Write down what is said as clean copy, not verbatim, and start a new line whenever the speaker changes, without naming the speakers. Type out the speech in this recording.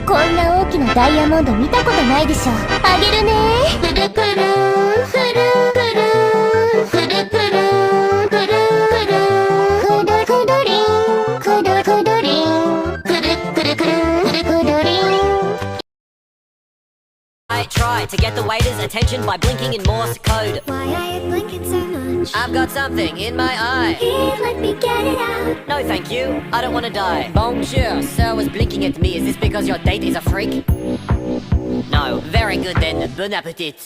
こんな大きなダイヤモンド見たことないでしょ。あげるね。くるくるくるくるくるくるくるくるくるくるりんくるくるりんくるくるくるくるくるりん。
I try to get the waiter's attention by blinking in Morse code.
Why are you blinking so much?
I've got something in my eye.
Here, let me get it out.
No thank you, I don't want to die. Bonjour, sir was blinking at me. Is this because your date is a freak? No, very good then, bon appetit.